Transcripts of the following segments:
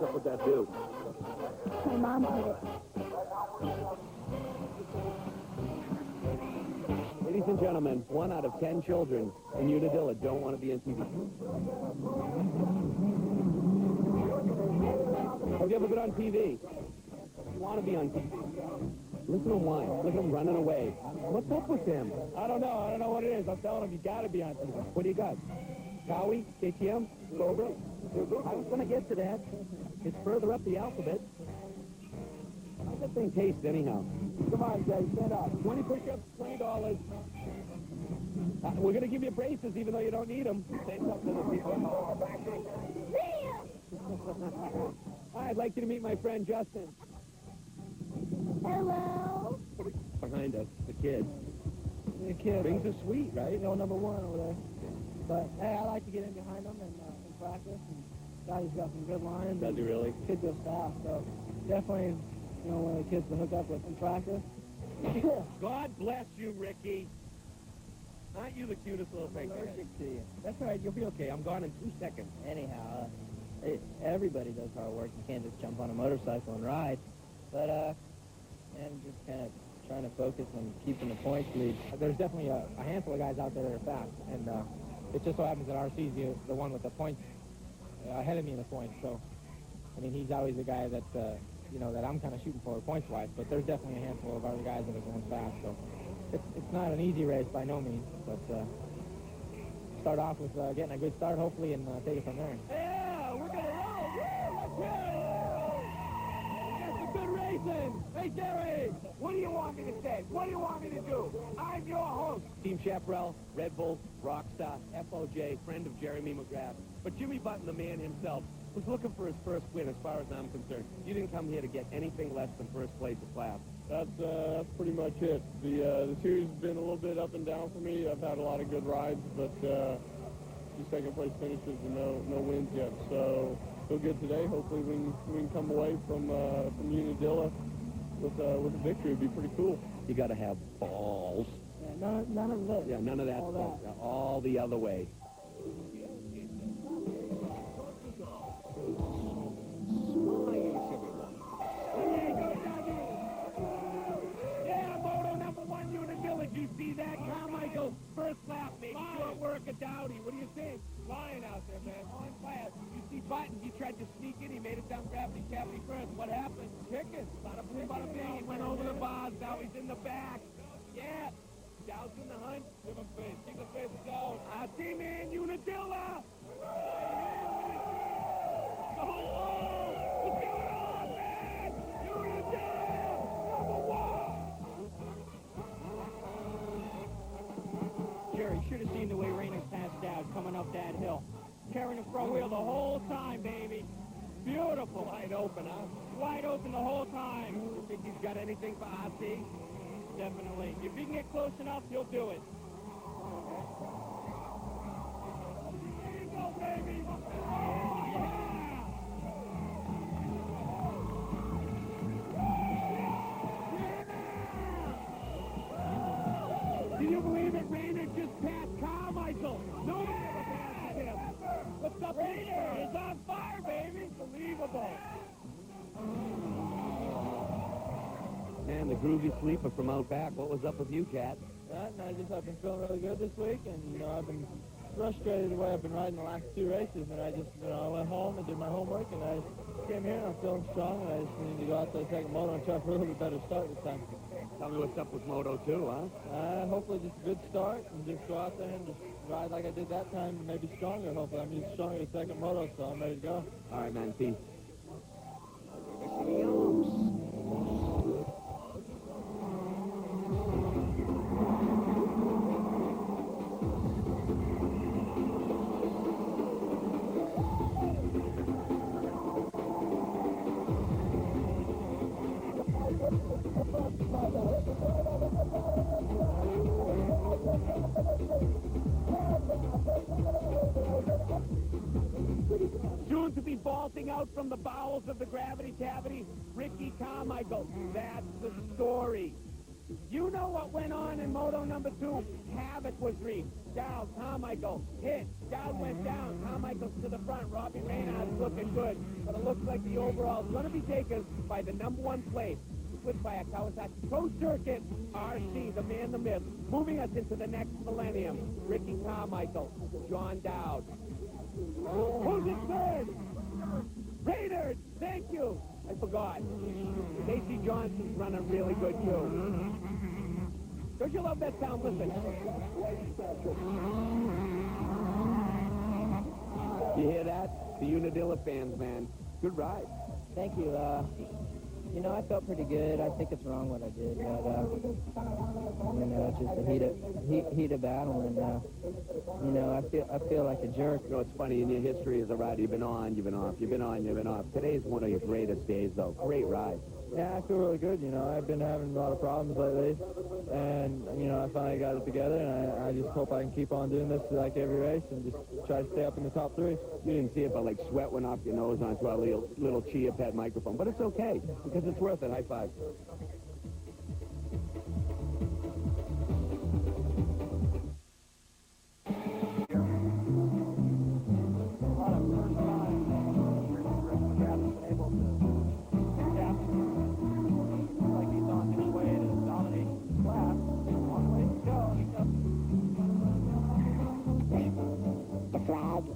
up with that dude? My mom hit it. Ladies and gentlemen, 1 out of 10 children in Unadilla don't want to be on TV. Have you ever been on TV? You want to be on TV. Listen to him whine. Look at him running away. What's up with him? I don't know. I don't know what it is. I'm telling him you got to be on TV. What do you got? Cowie? KTM? Cobra? I was going to get to that. It's further up the alphabet. How's that thing taste anyhow? Come on, Jay, stand up. 20 push-ups, $20. We're going to give you braces even though you don't need them. Say something to the people. I'd like you to meet my friend Justin. Hello. Behind us, the kid. The kid. Things are sweet, right? No, number one over there. But, hey, I like to get in behind him and practice. And guy's got some good lines. Does he really? Kid goes fast, so definitely, you know, one of the kids to hook up with in practice. God bless you, Ricky. Aren't you the cutest little thing? To you. That's all right. You'll be okay. I'm gone in 2 seconds. Anyhow, everybody does hard work. You can't just jump on a motorcycle and ride. But, and just kind of trying to focus on keeping the points lead. There's definitely a handful of guys out there that are fast, and it just so happens that RC's the one with the points ahead of me in the points. So, I mean, he's always the guy that you know, that I'm kind of shooting for points-wise. But there's definitely a handful of other guys that are going fast. So, it's not an easy race by no means. But start off with getting a good start, hopefully, and take it from there. Yeah, we're gonna roll. Woo, let's hear it. Good racing. Hey, Jerry, what do you want me to say? What do you want me to do? I'm your host. Team Chaparral, Red Bull, Rockstar, FOJ, friend of Jeremy McGrath. But Jimmy Button, the man himself, was looking for his first win as far as I'm concerned. You didn't come here to get anything less than first place at class. That's pretty much it. The series has been a little bit up and down for me. I've had a lot of good rides, but these second place finishes and no wins yet. So feel good today. Hopefully we can come away from Unadilla with a victory. It'd be pretty cool. You got to have balls. Yeah, none of this. Yeah, none of that stuff. That. All the other way. Yeah, moto number 1 Unadilla. You see that? Carmichael, first lap, maybe short work of Dowdy. What do you think? Flying out there, man. On fast. You see Button, he tried to sneak in. He made it down Gravity Cavity first. What happened? Chicken. Bada boom, bada bing. He went over the bars. Now he's in the back. Yeah. Dow's in the hunt. Give him face. Give him face down. Our team in Unadilla. What's going on, man? Unadilla. Number 1. Jerry, should have seen the way Reynard passed out coming up that hill. Carrying the front wheel the whole time, baby. Beautiful. Wide open, huh? Wide open the whole time. You think he's got anything for RC? Definitely. If he can get close enough, he'll do it. There you go, baby. Do you believe it? Reynard just passed Carmichael. Nobody ever passes him. What's up, Reynard? He's on fire, baby. Unbelievable. Man, the groovy sleeper from out back. What was up with you, Cat? I've been feeling really good this week, and, you know, I've been frustrated the way I've been riding the last 2 races, and I just, you know, I went home and did my homework, and I came here, and I'm feeling strong, and I just need to go out there and take a moto and try for a little bit better start this time. Tell me what's up with Moto 2, huh? Hopefully just a good start, and just go out there and just ride like I did that time, maybe stronger, hopefully. I'm even stronger the second moto, so I'm ready to go. All right, man, peace. Soon to be vaulting out from the bowels of the gravity cavity, Ricky Carmichael. That's the story. You know what went on in Moto number 2? Havoc was reached. Down, Carmichael hit. Down went down. Carmichael's to the front. Robbie Reynard's looking good. But it looks like the overall is going to be taken by the number 1 place. Switched by a Kawasaki Pro Circuit RC, the man, the myth. Moving us into the next millennium. Ricky Carmichael, John Dowd. Who's in third? Reynard, thank you. I forgot. Casey Johnson's running really good, too. Don't you love that sound? Listen. You hear that? The Unadilla fans, man. Good ride. Thank you. You know, I felt pretty good. I think it's wrong what I did, but you know, it's just a heat of battle, and you know, I feel like a jerk. You know, it's funny, in your history as a rider, you've been on, you've been off, you've been on, you've been off. Today's one of your greatest days, though. Great ride. Yeah, I feel really good. You know, I've been having a lot of problems lately, and, you know, I finally got it together, and I just hope I can keep on doing this like every race and just try to stay up in the top 3. You didn't see it, but like sweat went off your nose onto our little Chia Pet microphone. But it's okay, because it's worth it. High five.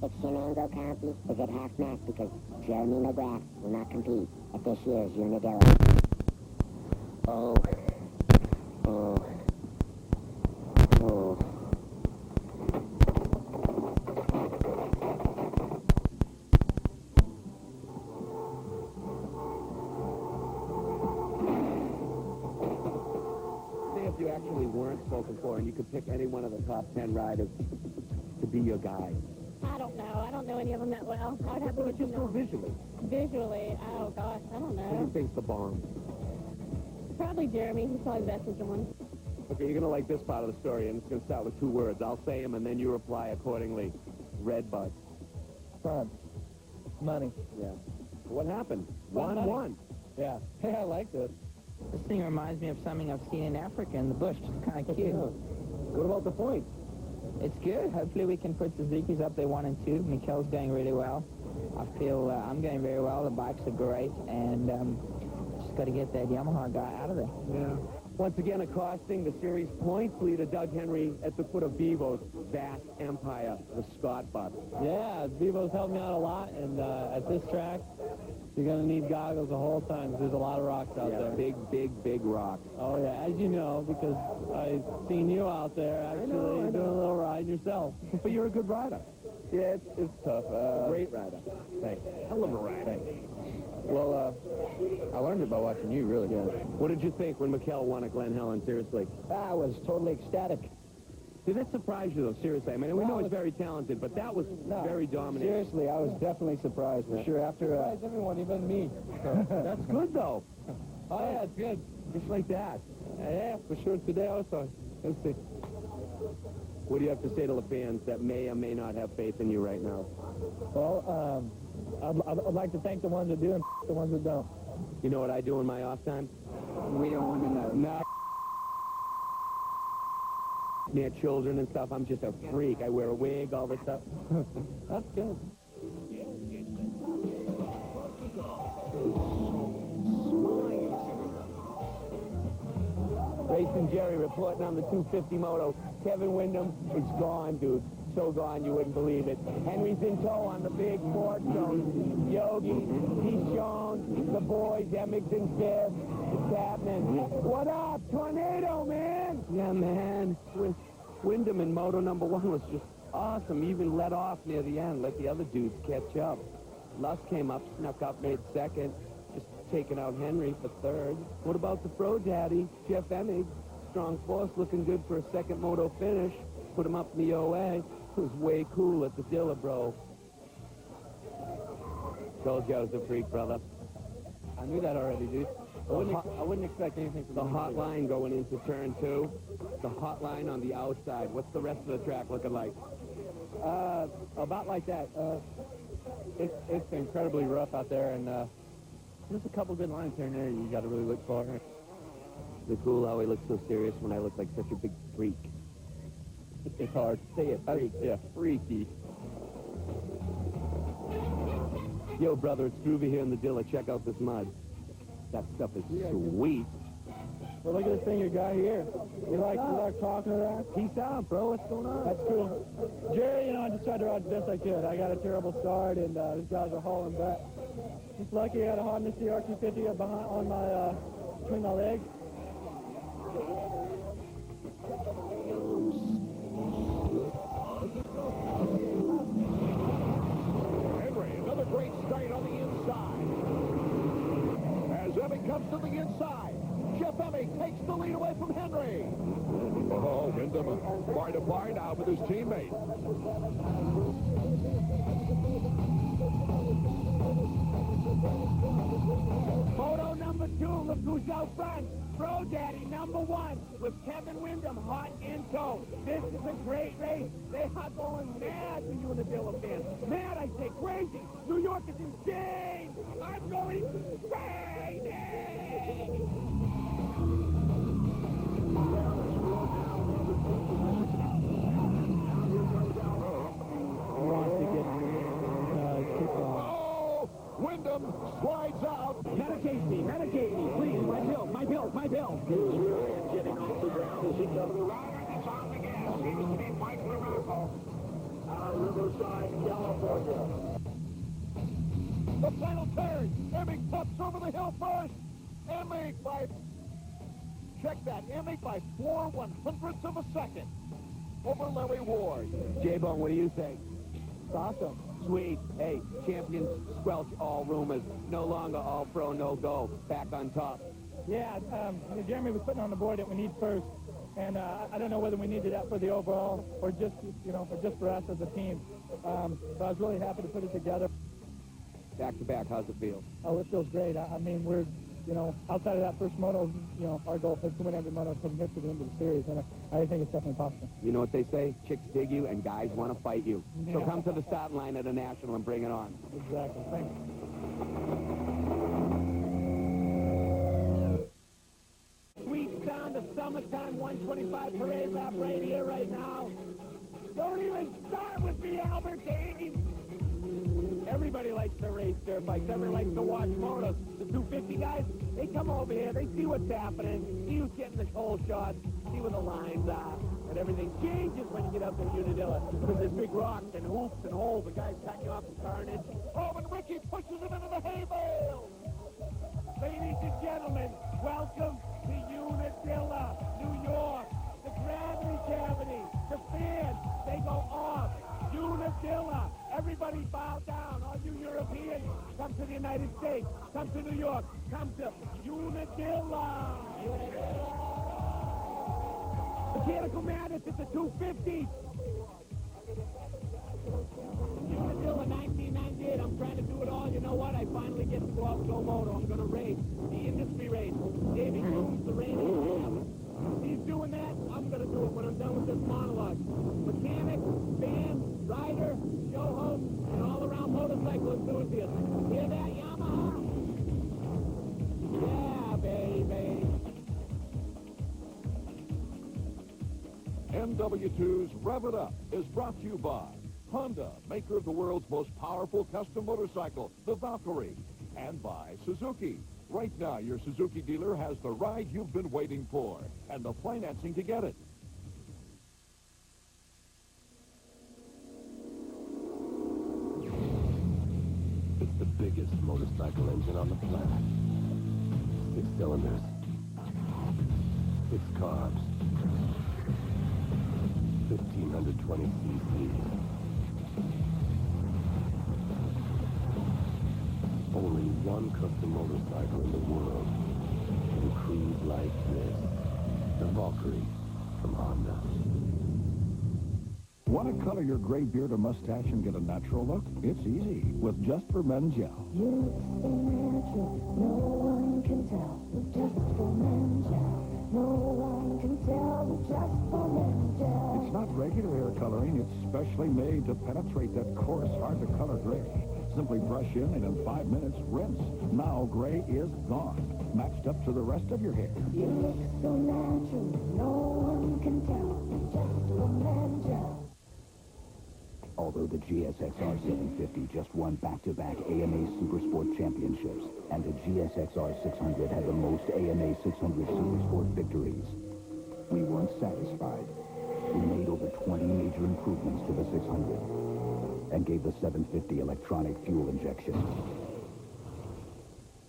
If Shenango County is at half-mast because Jeremy McGrath will not compete at this year's Unadilla. Oh. Say if you actually weren't spoken for and you could pick any one of the top 10 riders to be your guy. I don't know. I don't know any of them that well. I would have to Just go visually. Visually, oh gosh, I don't Who do you know. think's the bomb? Probably Jeremy. He's probably the best looking one. Okay, you're going to like this part of the story, and it's going to start with 2 words. I'll say them, and then you reply accordingly. Redbud. Fun. Money. Yeah. What happened? Fun money. 1-1. Yeah. Hey, I like this. This thing reminds me of something I've seen in Africa in the bush. It's kind of cute. What about the points? It's good. Hopefully we can put Suzuki's up there 1 and 2. Mikkel's going really well. I feel I'm going very well. The bikes are great, and just got to get that Yamaha guy out of there. Yeah. Once again, accosting the series points leader, Doug Henry, at the foot of Bevo's vast empire, the Scott Bus. Yeah, Bevo's helped me out a lot, and at this track, you're going to need goggles the whole time because there's a lot of rocks out there. Big rocks. Oh, yeah, as you know, because I've seen you out there actually doing a little ride yourself. But you're a good rider. Yeah, it's tough. Great rider. Thanks. Hell of a rider. Well, I learned it by watching you, really. Yeah. What did you think when Mikkel won at Glen Helen, seriously? I was totally ecstatic. Did that surprise you, though, seriously? I mean, we know he's very talented, but that was very dominating. Seriously, I was definitely surprised, for sure. After everyone, even me. So. That's good, though. Oh, yeah, it's good. Just like that. Yeah, for sure today also. Let's see. What do you have to say to the fans that may or may not have faith in you right now? Well, I'd like to thank the ones that do and the ones that don't. You know what I do in my off time? We don't want to know. No. Near children and stuff, I'm just a freak. I wear a wig, all this stuff. That's good. Racing Jerry reporting on the 250 moto. Kevin Windham is gone, dude. So gone you wouldn't believe it. Henry's in tow on the big Ford zone. Yogi, Keyshawn, the boys, Emmington's there. It's happening. What up? Tornado, man! Yeah, man. Windham in moto number 1 was just awesome. He even let off near the end, let the other dudes catch up. Luss came up, snuck up, made second. Just taking out Henry for third. What about the pro daddy, Jeff Emig? Strong force, looking good for a second moto finish. Put him up in the OA. It was way cool at the Dilla, bro. Told you I was a freak, brother. I knew that already, dude. I wouldn't expect anything from the hotline going into turn 2. The hotline on the outside. What's the rest of the track looking like? About like that. It's incredibly rough out there, and there's a couple good lines here and there you got to really look for. Is it cool how he looks so serious when I look like such a big freak? It's hard. Say it, freak. Yeah, freaky. Yo, brother, it's groovy here in the Dilla. Check out this mud. That stuff is sweet. Well, look at this thing you got here. You like talking to that? Peace out, bro. What's going on? That's cool. Jerry, I just tried to ride the best I could. I got a terrible start, and these guys are hauling back. Just lucky I got a Honda CR250 behind on my between my legs. Henry, another great start on the inside. As Emmy comes to the inside, Jeff Emmy takes the lead away from Henry. Oh, Wyndham bar to bar now with his teammate. Photo number 2, look who's out front. Bro Daddy number 1 with Kevin Wyndham hot in tow. This is a great race. They are going mad for you and the Dilla fans. Mad, I say crazy. New York is insane. I'm going crazy. Wyndham slides out. Medicate me, please. My bill. Getting off the ground as he comes the rider that's on the gas. Seems to be Mike Reynard out of Riverside, California. The final turn. Emmy cuts over the hill first. Emmy by 4/100ths of a second over Larry Ward. J-Bone, what do you think? It's awesome. Sweet. Hey, champions squelch all rumors. No longer all pro, no go. Back on top. Yeah, Jeremy was putting on the board that we need first, and I don't know whether we needed that for the overall or just, or just for us as a team. So I was really happy to put it together. Back to back, how's it feel? Oh, it feels great. I mean, we're, outside of that first moto, our goal is to win every moto from here to the end of the series, and I think it's definitely possible. You know what they say? Chicks dig you and guys want to fight you. So come to the starting line at a national and bring it on. Exactly. Thanks. Sweet sound of summertime 125 parade lap right here, right now. Don't even start with me, Albert Davies. Everybody likes to race dirt bikes. Everybody likes to watch motos. The 250 guys, they come over here. They see what's happening. See who's getting the hole shots. See where the lines are. And everything changes when you get up to Unadilla. Because there's big rocks and hoops and holes. The guys cutting off the carnage. Oh, and Ricky pushes him into the hay bale. Ladies and gentlemen, welcome to Unadilla, New York. The gravity cavity. The fans, they go off. Unadilla. Everybody bow down. All you Europeans, come to the United States. Come to New York. Come to Unadilla. Mechanical Madness at the 250. Unadilla 1998. I'm trying to do it all. You know what? I finally get to go out and go moto. I'm going to race. The industry race. Davey Coombs, the reigning champ. He's doing that. I'm going to do it when I'm done with this monologue. Mechanic, fan, rider, show host, and all-around motorcycle enthusiast. Hear that, Yamaha? Yeah, baby. MW2's Rev It Up is brought to you by Honda, maker of the world's most powerful custom motorcycle, the Valkyrie, and by Suzuki. Right now, your Suzuki dealer has the ride you've been waiting for and the financing to get it. It's the biggest motorcycle engine on the planet. 6 cylinders, 6 carbs, 1,520 cc's. Only one custom motorcycle in the world can cruise like this. The Valkyrie from Honda. Want to color your gray beard or mustache and get a natural look? It's easy with Just for Men Gel. You look so natural, no one can tell. Just for Men Gel. No one can tell. Just for Men Gel. It's not regular hair coloring. It's specially made to penetrate that coarse, hard-to-color gray. Simply brush in and in 5 minutes, rinse. Now gray is gone, matched up to the rest of your hair. You look so natural, no one can tell. Just for men gel. Although the GSXR 750 just won back-to-back AMA Supersport championships, and the GSXR 600 had the most AMA 600 Supersport victories, we weren't satisfied. We made over 20 major improvements to the 600 and gave the 750 electronic fuel injection.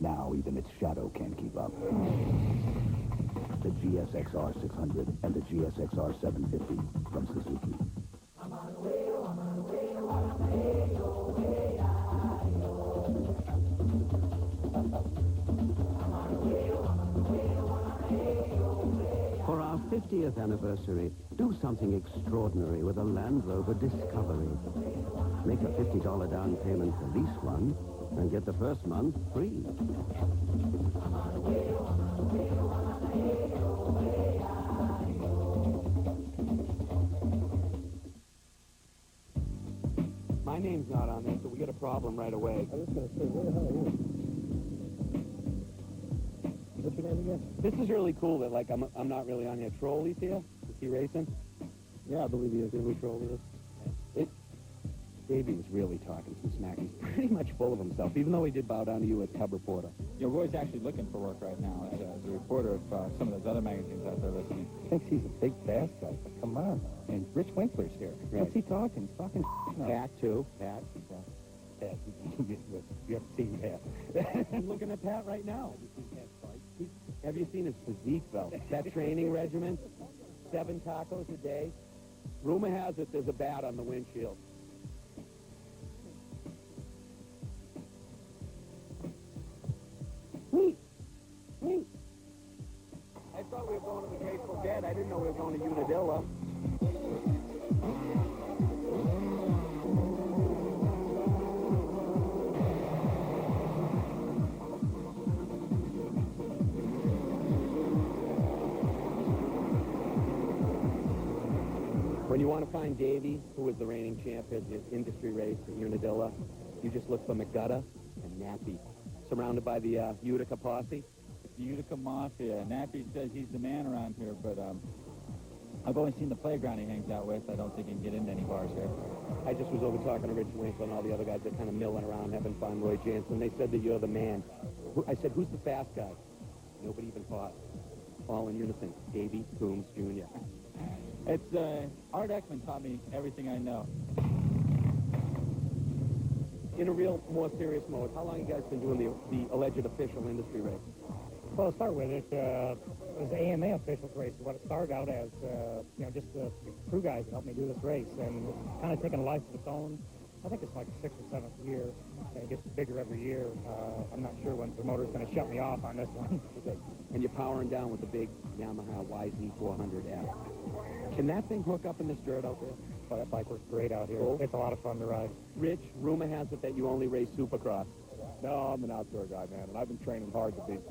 Now even its shadow can't keep up. The GSXR 600 and the GSXR 750 from Suzuki. For our 50th anniversary, do something extraordinary with a Land Rover Discovery. Make a $50 down payment for lease one and get the first month free. My name's not on there, so we got a problem right away. I was going to say, where the hell are you? What's your name again? This is really cool that, like, I'm not really on here. Trolley's here? Is he racing? Yeah, I believe he is. Who Trolley is? Davey was really talking some smack. He's pretty much full of himself, even though he did bow down to you as cub reporter. Yeah, Roy's actually looking for work right now as a reporter of some of those other magazines out there listening. Thinks he's a big bass guy, but come on. And Rich Winkler's here. Right. What's he talking? He's talking now. Pat, too. Pat. Pat. You have seen Pat. I'm looking at Pat right now. Have you seen his physique, though? That training regimen? 7 tacos a day. Rumor has it there's a bat on the windshield. Wait. I thought we were going to the Grateful Dead. I didn't know we were going to Unadilla. When you want to find Davey, who was the reigning champ at his industry race at Unadilla, you just look for McGutta and Nappy, surrounded by the Utica posse. The Utica Mafia. Nappy says he's the man around here, but I've only seen the playground he hangs out with. I don't think he can get into any bars here. I just was over talking to Rich Winkler and all the other guys that kind of milling around, having fun, Roy Jansen. They said that you're the man. I said, who's the fast guy? Nobody even thought. All in unison. Davey Coombs Jr. It's, Art Ekman taught me everything I know. In a real, more serious mode, how long have you guys been doing the alleged official industry race? Well, to start with, it was the AMA officials race. What it started out as, just the crew guys that helped me do this race, and it's kind of taken a life of its own. I think it's like the 6th or 7th year, and it gets bigger every year. I'm not sure when the motor's going to shut me off on this one. And you're powering down with the big Yamaha YZ400F. Can that thing hook up in this dirt out there? Oh, that bike works great out here. Cool. It's a lot of fun to ride. Rich, rumor has it that you only race Supercross. No, I'm an outdoor guy, man, and I've been training hard to beat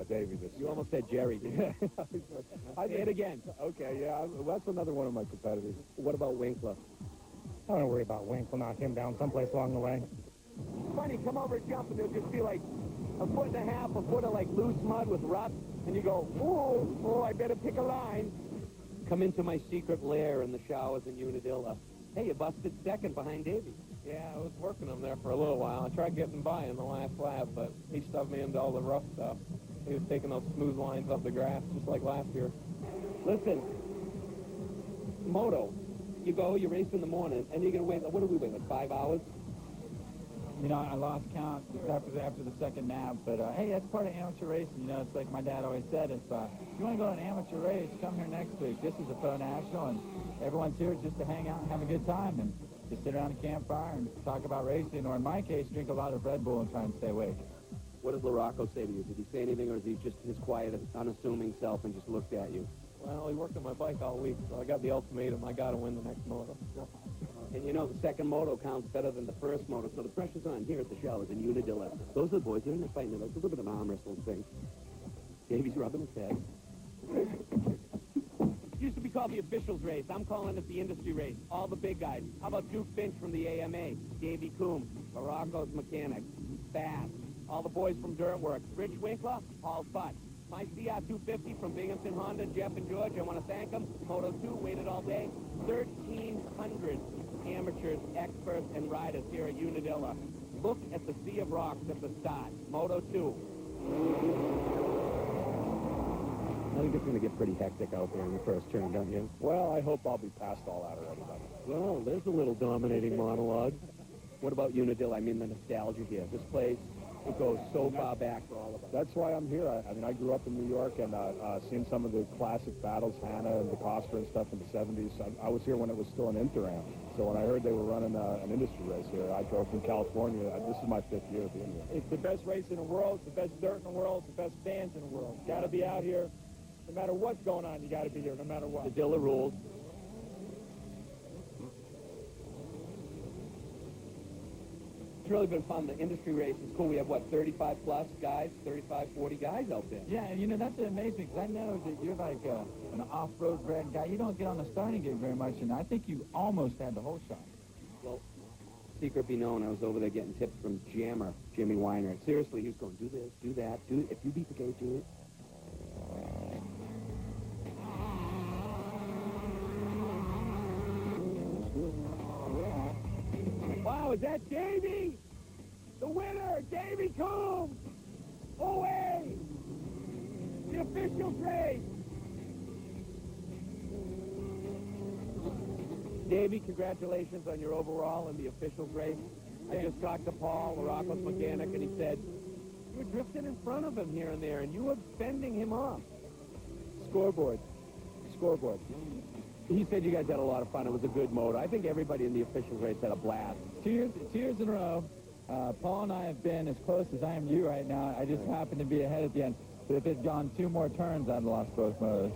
Davey this You almost said Jerry, didn't you? I Say it again. Okay, yeah, that's another one of my competitors. What about Winkler? I don't worry about Wink. We'll knock him down someplace along the way. Funny, come over and jump, and there'll just be like a foot and a half, a foot of like loose mud with rust, and you go, oh, I better pick a line. Come into my secret lair in the showers in Unadilla. Hey, you busted second behind Davey. Yeah, I was working him there for a little while. I tried getting by in the last lap, but he stubbed me into all the rough stuff. He was taking those smooth lines up the grass, just like last year. Listen, moto, you go, you race in the morning, and you're going to wait, what do we wait, like 5 hours? You know, I lost count after the second nap, but hey, that's part of amateur racing. You know, it's like my dad always said, if you want to go to an amateur race, come here next week. This is a pro national, and everyone's here just to hang out and have a good time and just sit around a campfire and talk about racing, or in my case, drink a lot of Red Bull and try and stay awake. What does LaRocco say to you? Did he say anything, or is he just his quiet, unassuming self and just looked at you? Well, he worked on my bike all week, so I got the ultimatum. I got to win the next moto. And you know, the second moto counts better than the first moto, so the pressure's on here at the showers in Unadilla. Those are the boys, they're in there fighting. It's a little bit of an arm wrestling thing. Davey's rubbing his head. Used to be called the officials race. I'm calling it the industry race. All the big guys. How about Duke Finch from the AMA? Davey Coombs, Morocco's mechanic. Fast. All the boys from Dirtworks. Rich Winkler, Paul Futt. My CR250 from Binghamton Honda, Jeff and George. I want to thank them. Moto 2 waited all day. 1,300 amateurs, experts, and riders here at Unadilla. Look at the sea of rocks at the start. Moto 2. I think it's going to get pretty hectic out there in the first turn, don't you? Well, I hope I'll be past all that already. Well, there's a little dominating monologue. What about Unadilla? I mean, the nostalgia here. This place, it goes so far back for all of us. That's why I'm here. I mean, I grew up in New York and seen some of the classic battles, Hannah and DeCosta and stuff in the 70s. I was here when it was still an Interam. So when I heard they were running an industry race here, I drove from California. This is my 5th year being here. It's the best race in the world. It's the best dirt in the world. It's the best fans in the world. Got to be out here. No matter what's going on, you got to be here, no matter what. Unadilla rules. It's really been fun. The industry race is cool. We have, what, 35-plus guys, 35, 40 guys out there. Yeah, you know, that's amazing, because I know that you're like an off-road bred guy. You don't get on the starting gate very much, and I think you almost had the whole shot. Well, secret be known, I was over there getting tips from Jammer, Jimmy Weiner. Seriously, he was going, do this, do that, if you beat the gate, do it. Wow, is that Davey? The winner, Davey Coombs! Away! The official race! Davey, congratulations on your overall in the officials race. I just talked to Paul, Morocco's mechanic, and he said, you were drifting in front of him here and there, and you were fending him off. Scoreboard. He said you guys had a lot of fun. It was a good moto. I think everybody in the officials race had a blast. 2 years in a row, Paul and I have been as close as I am to you right now. I just happened to be ahead at the end. But if it had gone 2 more turns, I'd have lost both motos.